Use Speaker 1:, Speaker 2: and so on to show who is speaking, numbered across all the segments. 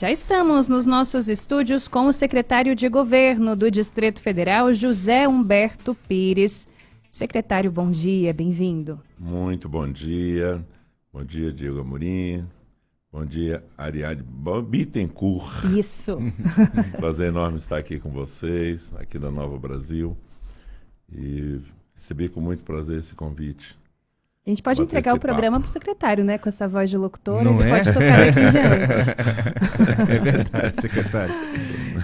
Speaker 1: Já estamos nos nossos estúdios com o secretário de Governo do Distrito Federal, José Humberto Pires. Secretário, bom dia, bem-vindo.
Speaker 2: Muito bom dia. Bom dia, Diego Amorim. Bom dia, Ariadne Bittencourt.
Speaker 1: Isso.
Speaker 2: Prazer enorme estar aqui com vocês, aqui da Nova Brasil. E recebi com muito prazer esse convite.
Speaker 1: A gente pode entregar o programa para o secretário, né? Com essa voz de locutor,
Speaker 3: Não
Speaker 1: ele
Speaker 3: é?
Speaker 1: pode tocar daqui em diante.
Speaker 3: É verdade, secretário.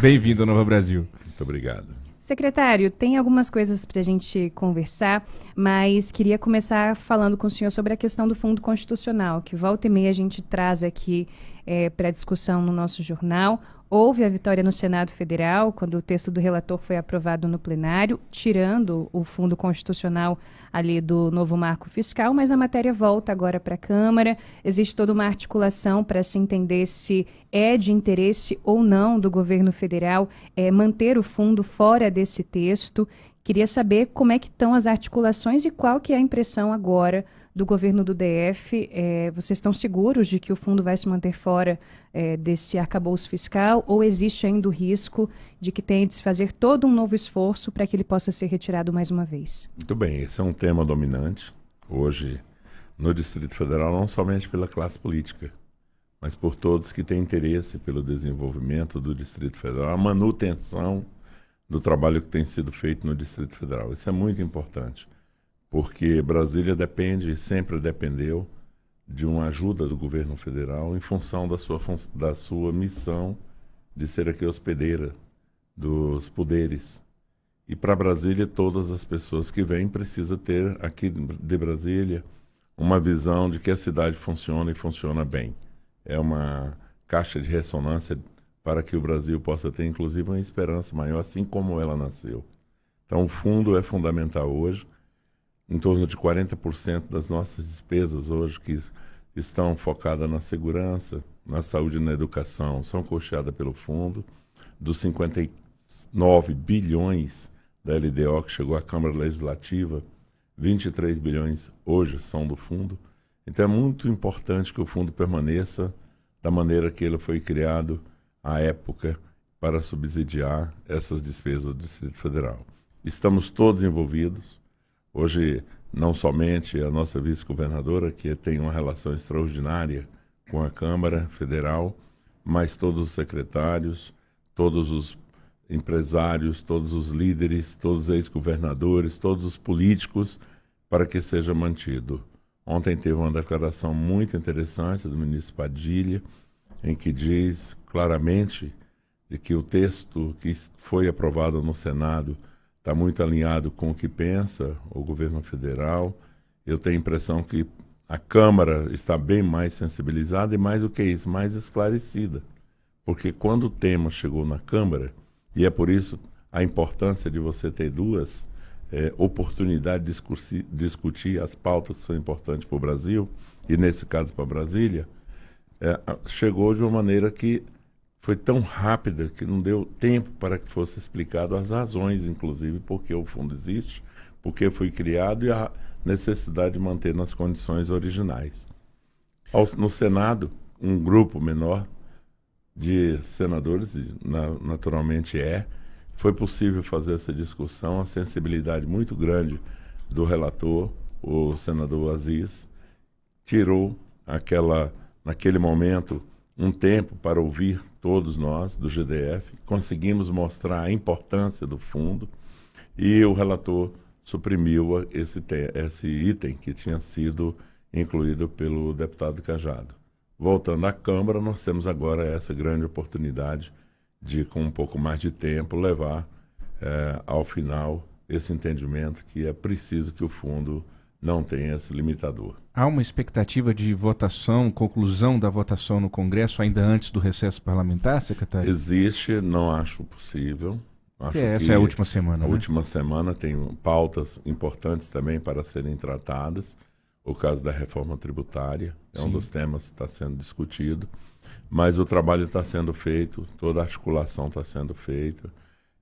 Speaker 3: Bem-vindo ao Nova Brasil.
Speaker 2: Muito obrigado.
Speaker 1: Secretário, tem algumas coisas para a gente conversar, mas queria começar falando com o senhor sobre a questão do Fundo Constitucional, que volta e meia a gente traz aqui para discussão no nosso jornal. Houve a vitória no Senado Federal, quando o texto do relator foi aprovado no plenário, tirando o Fundo Constitucional ali do novo marco fiscal, mas a matéria volta agora para a Câmara. Existe toda uma articulação para se entender se é de interesse ou não do governo federal manter o fundo fora desse texto. Queria saber como é que estão as articulações e qual que é a impressão agora do governo do DF. Vocês estão seguros de que o fundo vai se manter fora desse arcabouço fiscal ou existe ainda o risco de que tenha de se fazer todo um novo esforço para que ele possa ser retirado mais uma vez?
Speaker 2: Muito bem, esse é um tema dominante hoje no Distrito Federal, não somente pela classe política, mas por todos que têm interesse pelo desenvolvimento do Distrito Federal, a manutenção do trabalho que tem sido feito no Distrito Federal. Isso é muito importante, porque Brasília depende e sempre dependeu de uma ajuda do governo federal em função da sua missão de ser aqui hospedeira dos poderes. E para Brasília, todas as pessoas que vêm precisam ter aqui de Brasília uma visão de que a cidade funciona e funciona bem. É uma caixa de ressonância para que o Brasil possa ter, inclusive, uma esperança maior, assim como ela nasceu. Então, o fundo é fundamental hoje. Em torno de 40% das nossas despesas hoje que estão focadas na segurança, na saúde e na educação são custeadas pelo fundo. Dos 59 bilhões da LDO que chegou à Câmara Legislativa, 23 bilhões hoje são do fundo. Então é muito importante que o fundo permaneça da maneira que ele foi criado à época para subsidiar essas despesas do Distrito Federal. Estamos todos envolvidos. Hoje, não somente a nossa vice-governadora, que tem uma relação extraordinária com a Câmara Federal, mas todos os secretários, todos os empresários, todos os líderes, todos os ex-governadores, todos os políticos, para que seja mantido. Ontem teve uma declaração muito interessante do ministro Padilha, em que diz claramente de que o texto que foi aprovado no Senado está muito alinhado com o que pensa o governo federal. Eu tenho a impressão que a Câmara está bem mais sensibilizada e, mais do que isso, mais esclarecida. Porque quando o tema chegou na Câmara, e é por isso a importância de você ter duas oportunidades de discutir as pautas que são importantes para o Brasil, e nesse caso para Brasília, chegou de uma maneira que foi tão rápida que não deu tempo para que fosse explicado as razões, inclusive, por que o fundo existe, por que foi criado e a necessidade de manter nas condições originais. No Senado, um grupo menor de senadores, naturalmente foi possível fazer essa discussão, a sensibilidade muito grande do relator, o senador Aziz, tirou naquele momento, um tempo para ouvir todos nós do GDF, conseguimos mostrar a importância do fundo e o relator suprimiu esse item que tinha sido incluído pelo deputado Cajado. Voltando à Câmara, nós temos agora essa grande oportunidade de, com um pouco mais de tempo, levar ao final esse entendimento que é preciso que o fundo não tenha esse limitador.
Speaker 3: Há uma expectativa de votação, conclusão da votação no Congresso ainda antes do recesso parlamentar, secretário?
Speaker 2: Existe, não acho possível. Acho
Speaker 3: essa é a última semana,
Speaker 2: A
Speaker 3: né?
Speaker 2: última semana tem pautas importantes também para serem tratadas. O caso da reforma tributária é um dos temas que está sendo discutido. Mas o trabalho está sendo feito, toda a articulação está sendo feita.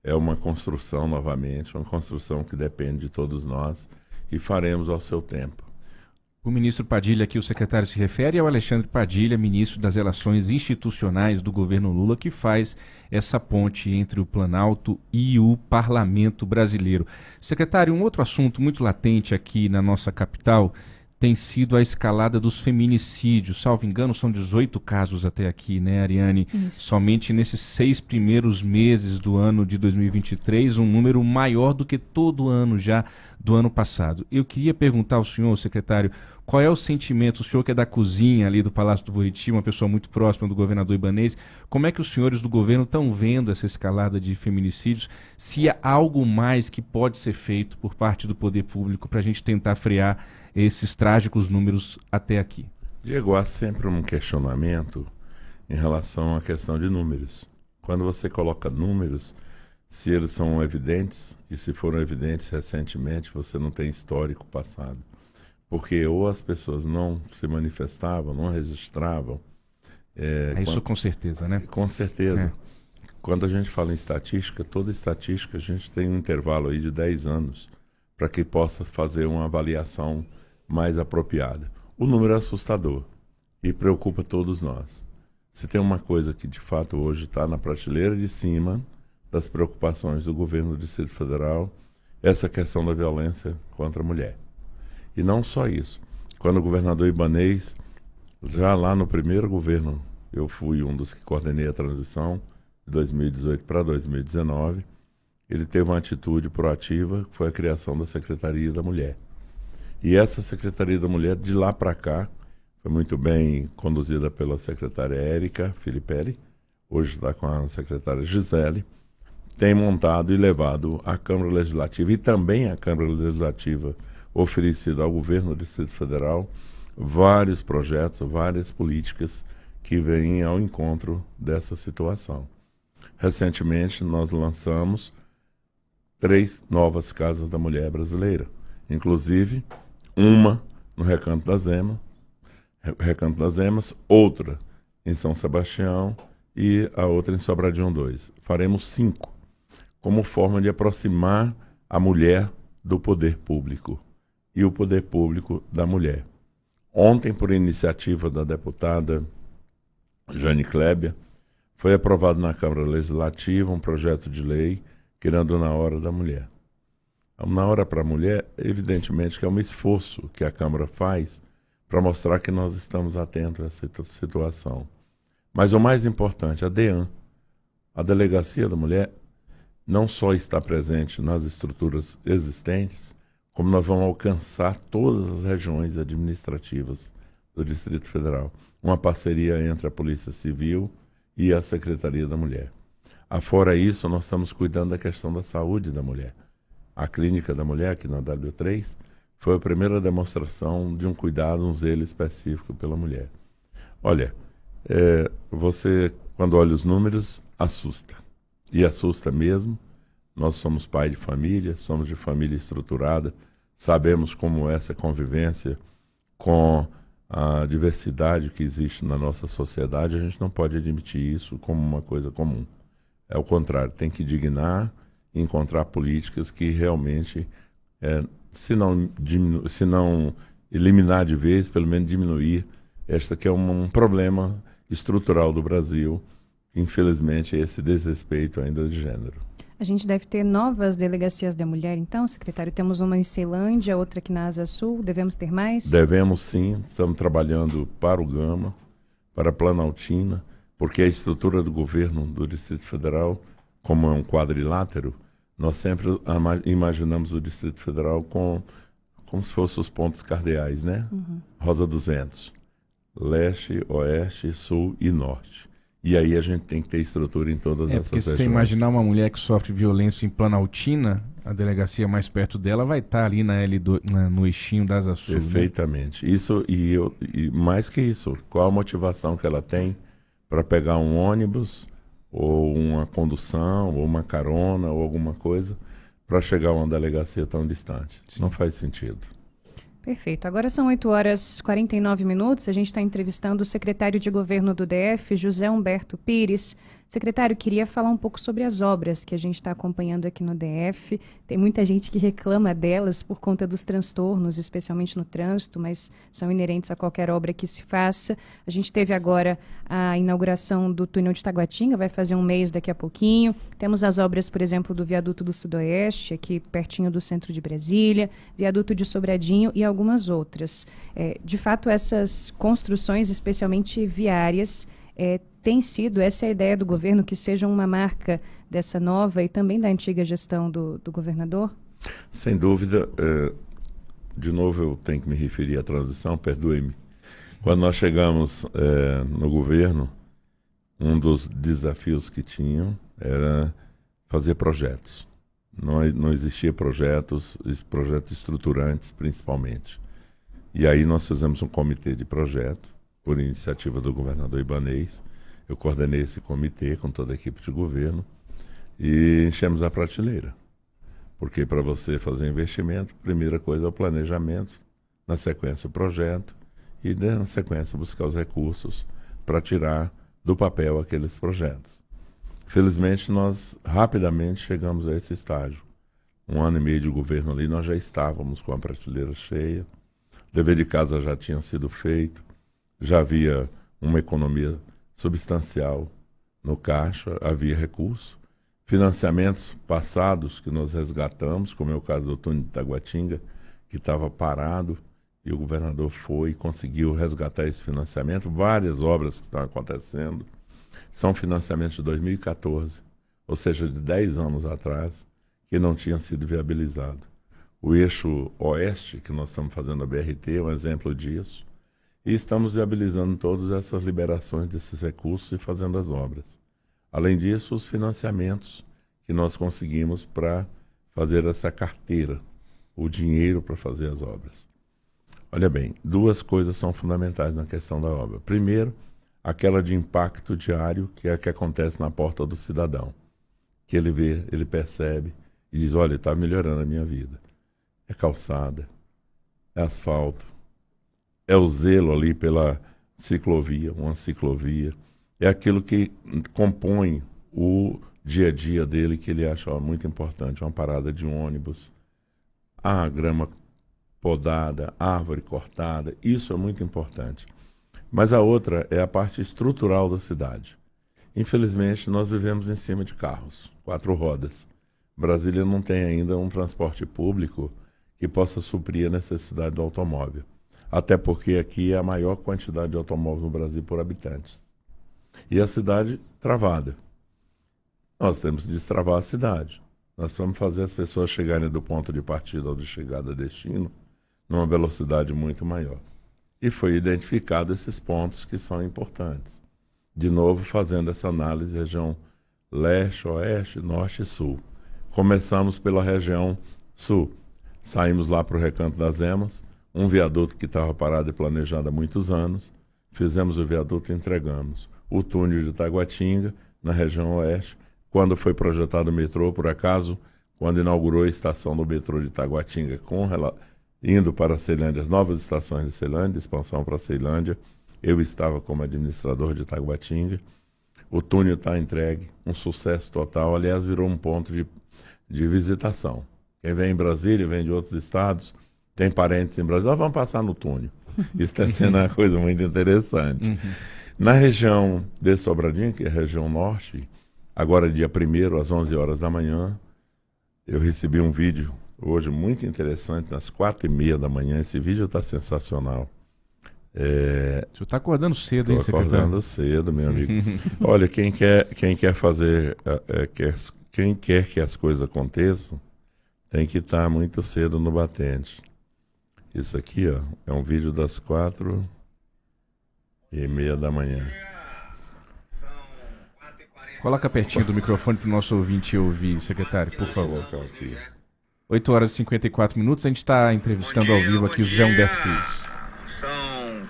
Speaker 2: É uma construção novamente, uma construção que depende de todos nós e faremos ao seu tempo.
Speaker 3: O ministro Padilha, que o secretário se refere, é o Alexandre Padilha, ministro das Relações Institucionais do governo Lula, que faz essa ponte entre o Planalto e o Parlamento brasileiro. Secretário, um outro assunto muito latente aqui na nossa capital tem sido a escalada dos feminicídios. Salvo engano, são 18 casos até aqui, né, Ariane?
Speaker 1: Isso.
Speaker 3: Somente nesses 6 primeiros meses do ano de 2023, um número maior do que todo ano já do ano passado. Eu queria perguntar ao senhor, secretário, qual é o sentimento, o senhor que é da cozinha ali do Palácio do Buriti, uma pessoa muito próxima do governador Ibanez, como é que os senhores do governo estão vendo essa escalada de feminicídios? Se há algo mais que pode ser feito por parte do poder público para a gente tentar frear esses trágicos números até aqui?
Speaker 2: Diego, há sempre um questionamento em relação à questão de números. Quando você coloca números, se eles são evidentes, e se foram evidentes recentemente, você não tem histórico passado. Porque ou as pessoas não se manifestavam, não registravam.
Speaker 3: Isso com certeza, né?
Speaker 2: Com certeza. Quando a gente fala em estatística, toda estatística a gente tem um intervalo aí de 10 anos para que possa fazer uma avaliação mais apropriada. O número é assustador e preocupa todos nós. Se tem uma coisa que de fato hoje está na prateleira de cima das preocupações do governo do Distrito Federal, essa questão da violência contra a mulher. E não só isso. Quando o governador Ibanez, já lá no primeiro governo, eu fui um dos que coordenei a transição de 2018 para 2019, ele teve uma atitude proativa, que foi a criação da Secretaria da Mulher. E essa Secretaria da Mulher, de lá para cá, foi muito bem conduzida pela secretária Érica Filipelli, hoje está com a secretária Gisele, tem montado e levado à Câmara Legislativa e também à Câmara Legislativa oferecido ao governo do Distrito Federal vários projetos, várias políticas que vêm ao encontro dessa situação. Recentemente, nós lançamos 3 novas casas da mulher brasileira, inclusive uma no Recanto das Emas, outra em São Sebastião e a outra em Sobradinho 2. Faremos 5, como forma de aproximar a mulher do poder público e o poder público da mulher. Ontem, por iniciativa da deputada Jane Kleber, foi aprovado na Câmara Legislativa um projeto de lei criando na hora da mulher. Na hora para a mulher, evidentemente que é um esforço que a Câmara faz para mostrar que nós estamos atentos a essa situação. Mas o mais importante, a DEAN, a Delegacia da Mulher, não só está presente nas estruturas existentes, como nós vamos alcançar todas as regiões administrativas do Distrito Federal. Uma parceria entre a Polícia Civil e a Secretaria da Mulher. Afora isso, nós estamos cuidando da questão da saúde da mulher. A Clínica da Mulher, aqui na W3, foi a primeira demonstração de um cuidado, um zelo específico pela mulher. Olha, você, quando olha os números, assusta. E assusta mesmo. Nós somos pai de família, somos de família estruturada, sabemos como é essa convivência com a diversidade que existe na nossa sociedade. A gente não pode admitir isso como uma coisa comum. É o contrário, tem que dignar e encontrar políticas que realmente, se não eliminar de vez, pelo menos diminuir, esta que é um problema estrutural do Brasil, infelizmente, esse desrespeito ainda de gênero.
Speaker 1: A gente deve ter novas delegacias da mulher, então, secretário? Temos uma em Ceilândia, outra aqui na Asa Sul. Devemos ter mais?
Speaker 2: Devemos sim. Estamos trabalhando para o Gama, para a Planaltina, porque a estrutura do governo do Distrito Federal, como é um quadrilátero, nós sempre imaginamos o Distrito Federal como se fossem os pontos cardeais, né? Uhum. Rosa dos Ventos. Leste, Oeste, Sul e Norte. E aí a gente tem que ter estrutura em todas essas
Speaker 3: porque
Speaker 2: regiões.
Speaker 3: Se você imaginar uma mulher que sofre violência em Planaltina, a delegacia mais perto dela vai estar ali na L2, no eixinho da Asa Sul.
Speaker 2: Perfeitamente. Né? Isso, e mais que isso, qual a motivação que ela tem para pegar um ônibus, ou uma condução, ou uma carona, ou alguma coisa, para chegar a uma delegacia tão distante? Sim. Não faz sentido.
Speaker 1: Perfeito. Agora são 8h49. A gente está entrevistando o secretário de Governo do DF, José Humberto Pires. Secretário, queria falar um pouco sobre as obras que a gente está acompanhando aqui no DF. Tem muita gente que reclama delas por conta dos transtornos, especialmente no trânsito, mas são inerentes a qualquer obra que se faça. A gente teve agora a inauguração do túnel de Taguatinga, vai fazer um mês daqui a pouquinho. Temos as obras, por exemplo, do viaduto do Sudoeste, aqui pertinho do centro de Brasília, viaduto de Sobradinho e algumas outras. De fato, essas construções, especialmente viárias, tem sido, essa é a ideia do governo, que seja uma marca dessa nova e também da antiga gestão do governador?
Speaker 2: Sem dúvida. De novo eu tenho que me referir à transição, perdoe-me. Quando nós chegamos no governo, um dos desafios que tinham era fazer projetos. Não existia projetos estruturantes principalmente. E aí nós fizemos um comitê de projeto, por iniciativa do governador Ibanez. Eu coordenei esse comitê com toda a equipe de governo e enchemos a prateleira. Porque para você fazer investimento, a primeira coisa é o planejamento, na sequência o projeto e na sequência buscar os recursos para tirar do papel aqueles projetos. Felizmente nós rapidamente chegamos a esse estágio. 1 ano e meio de governo ali, nós já estávamos com a prateleira cheia, o dever de casa já tinha sido feito, já havia uma economia substancial no caixa, havia recurso, financiamentos passados que nós resgatamos, como é o caso do túnel de Taguatinga, que estava parado, e o governador foi e conseguiu resgatar esse financiamento. Várias obras que estão acontecendo são financiamentos de 2014, ou seja, de 10 anos atrás, que não tinham sido viabilizados. O eixo oeste, que nós estamos fazendo a BRT, é um exemplo disso. E estamos viabilizando todas essas liberações desses recursos e fazendo as obras. Além disso, os financiamentos que nós conseguimos para fazer essa carteira, o dinheiro para fazer as obras. Olha bem, 2 coisas são fundamentais na questão da obra. Primeiro, aquela de impacto diário, que é a que acontece na porta do cidadão. Que ele vê, ele percebe e diz, olha, está melhorando a minha vida. É calçada, é asfalto, é o zelo ali pela ciclovia, uma ciclovia. É aquilo que compõe o dia a dia dele, que ele acha muito importante. Uma parada de um ônibus, a grama podada, árvore cortada, isso é muito importante. Mas a outra é a parte estrutural da cidade. Infelizmente, nós vivemos em cima de carros, 4 rodas. Brasília não tem ainda um transporte público que possa suprir a necessidade do automóvel. Até porque aqui é a maior quantidade de automóveis no Brasil por habitantes. E a cidade travada. Nós temos que destravar a cidade. Nós precisamos fazer as pessoas chegarem do ponto de partida ou de chegada a destino numa velocidade muito maior. E foi identificado esses pontos que são importantes. De novo, fazendo essa análise, região leste, oeste, norte e sul. Começamos pela região sul. Saímos lá para o Recanto das Emas, um viaduto que estava parado e planejado há muitos anos. Fizemos o viaduto e entregamos. O túnel de Taguatinga, na região oeste. Quando foi projetado o metrô, por acaso, quando inaugurou a estação do metrô de Taguatinga, indo para Ceilândia, as novas estações de Ceilândia, expansão para Ceilândia, eu estava como administrador de Taguatinga. O túnel está entregue, um sucesso total. Aliás, virou um ponto de visitação. Quem vem em Brasília, vem de outros estados, tem parentes em Brasília, nós vamos passar no túnel. Isso está sendo uma coisa muito interessante. Na região de Sobradinho, que é a região norte, agora dia 1º, às 11 horas da manhã, eu recebi um vídeo hoje muito interessante, às 4h30 da manhã. Esse vídeo está sensacional.
Speaker 3: O senhor está acordando cedo, hein,
Speaker 2: secretário? Estou acordando cedo, meu amigo. Olha, quem quer fazer, quem quer que as coisas aconteçam, tem que estar muito cedo no batente. Isso aqui, ó, é um vídeo das 4h30 da manhã.
Speaker 3: Coloca pertinho do microfone para o nosso ouvinte ouvir, secretário, por favor. 8 horas e 54 minutos, a gente está entrevistando ao vivo aqui o José Humberto Pires.
Speaker 4: São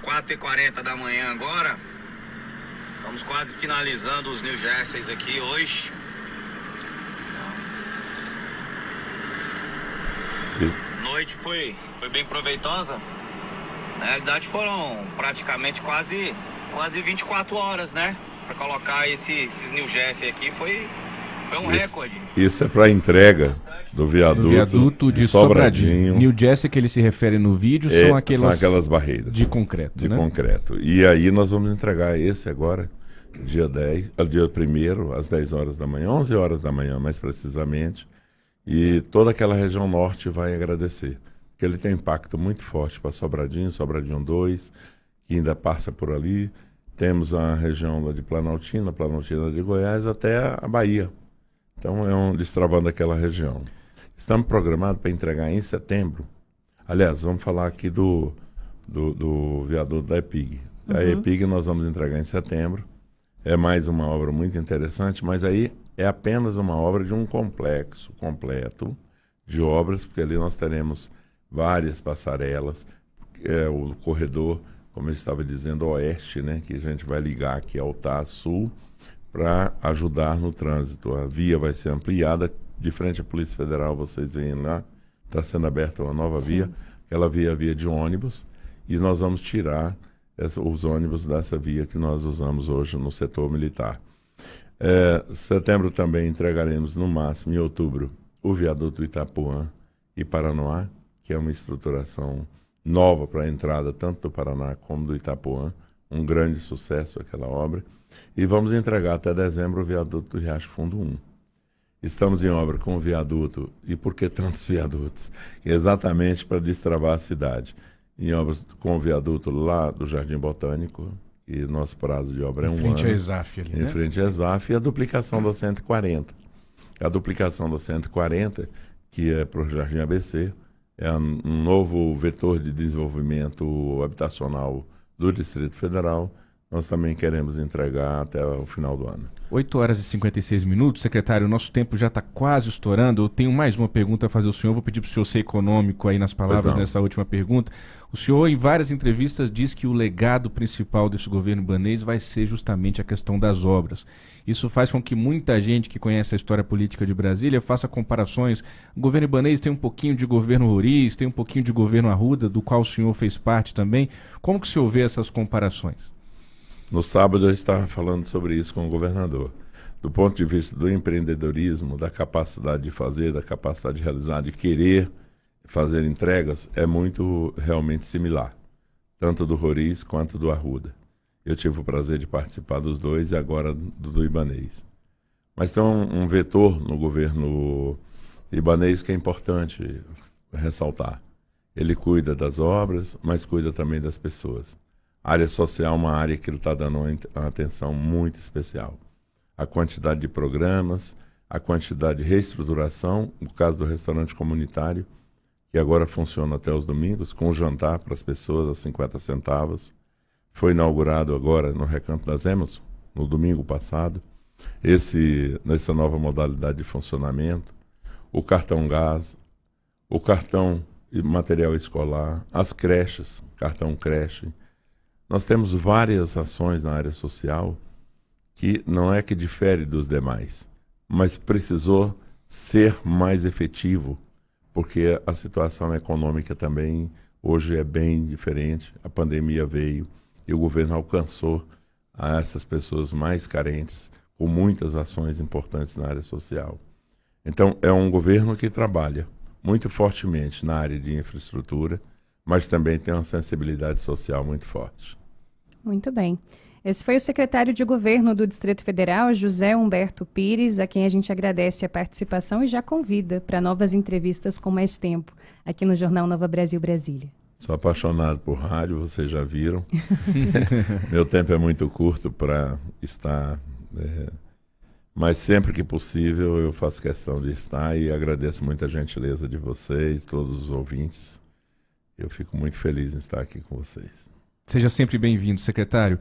Speaker 4: 4h40 da manhã agora. Estamos quase finalizando os New Jerseys aqui hoje. A noite foi bem proveitosa. Na realidade foram praticamente quase 24 horas, né? para colocar esses New Jersey aqui foi um recorde.
Speaker 2: Isso é para entrega do viaduto
Speaker 3: de
Speaker 2: Sobradinho.
Speaker 3: New Jersey que ele se refere no vídeo são
Speaker 2: aquelas barreiras
Speaker 3: de concreto.
Speaker 2: De concreto. E aí nós vamos entregar esse agora, dia 1º, às 10 horas da manhã, 11 horas da manhã mais precisamente. E toda aquela região norte vai agradecer. Porque ele tem impacto muito forte para Sobradinho 2, que ainda passa por ali. Temos a região lá de Planaltina de Goiás, até a Bahia. Então é destravando aquela região. Estamos programados para entregar em setembro. Aliás, vamos falar aqui do viaduto da EPIG. A EPIG nós vamos entregar em setembro. É mais uma obra muito interessante, mas aí é apenas uma obra de um complexo completo de obras, porque ali nós teremos várias passarelas, o corredor, como eu estava dizendo, oeste, né, que a gente vai ligar aqui ao sul para ajudar no trânsito. A via vai ser ampliada, de frente à Polícia Federal, vocês veem lá, está sendo aberta uma nova via, aquela via de ônibus, e nós vamos tirar os ônibus dessa via que nós usamos hoje no setor militar. Setembro também entregaremos, no máximo, em outubro, o viaduto Itapuã e Paranoá, que é uma estruturação nova para a entrada tanto do Paraná como do Itapuã, um grande sucesso aquela obra. E vamos entregar até dezembro o viaduto do Riacho Fundo 1. Estamos em obra com o viaduto. E por que tantos viadutos? Exatamente para destravar a cidade. Em obras com o viaduto lá do Jardim Botânico, e nosso prazo de obra é 1 ano. Em
Speaker 3: frente à ESAF ali,
Speaker 2: Em frente à ESAF, e a duplicação da 140. A duplicação da 140, que é para o Jardim ABC, é um novo vetor de desenvolvimento habitacional do Distrito Federal. Nós também queremos entregar até o final do ano.
Speaker 3: 8 horas e 56 minutos. Secretário, o nosso tempo já está quase estourando. Eu tenho mais uma pergunta a fazer ao senhor. Vou pedir para o senhor ser econômico aí nas palavras nessa última pergunta. O senhor, em várias entrevistas, diz que o legado principal desse governo ibanês vai ser justamente a questão das obras. Isso faz com que muita gente que conhece a história política de Brasília faça comparações. O governo ibanês tem um pouquinho de governo Roriz, tem um pouquinho de governo Arruda, do qual o senhor fez parte também. Como que o senhor vê essas comparações?
Speaker 2: No sábado eu estava falando sobre isso com o governador. Do ponto de vista do empreendedorismo, da capacidade de fazer, da capacidade de realizar, de querer fazer entregas, é muito realmente similar, tanto do Roriz quanto do Arruda. Eu tive o prazer de participar dos dois e agora do ibanês. Mas tem um vetor no governo ibanês que é importante ressaltar. Ele cuida das obras, mas cuida também das pessoas. A área social é uma área que ele está dando uma atenção muito especial. A quantidade de programas, a quantidade de reestruturação, no caso do restaurante comunitário, que agora funciona até os domingos, com jantar para as pessoas a 50 centavos. Foi inaugurado agora no Recanto das Emas, no domingo passado, nessa nova modalidade de funcionamento. O cartão gás, o cartão material escolar, as creches, cartão creche. Nós temos várias ações na área social que não é que difere dos demais, mas precisou ser mais efetivo, porque a situação econômica também hoje é bem diferente. A pandemia veio e o governo alcançou a essas pessoas mais carentes com muitas ações importantes na área social. Então, é um governo que trabalha muito fortemente na área de infraestrutura, mas também tem uma sensibilidade social muito forte.
Speaker 1: Muito bem. Esse foi o secretário de Governo do Distrito Federal, José Humberto Pires, a quem a gente agradece a participação e já convida para novas entrevistas com mais tempo aqui no Jornal Nova Brasil Brasília.
Speaker 2: Sou apaixonado por rádio, vocês já viram. Meu tempo é muito curto para estar, mas sempre que possível eu faço questão de estar e agradeço muito a gentileza de vocês, todos os ouvintes. Eu fico muito feliz em estar aqui com vocês.
Speaker 3: Seja sempre bem-vindo, secretário.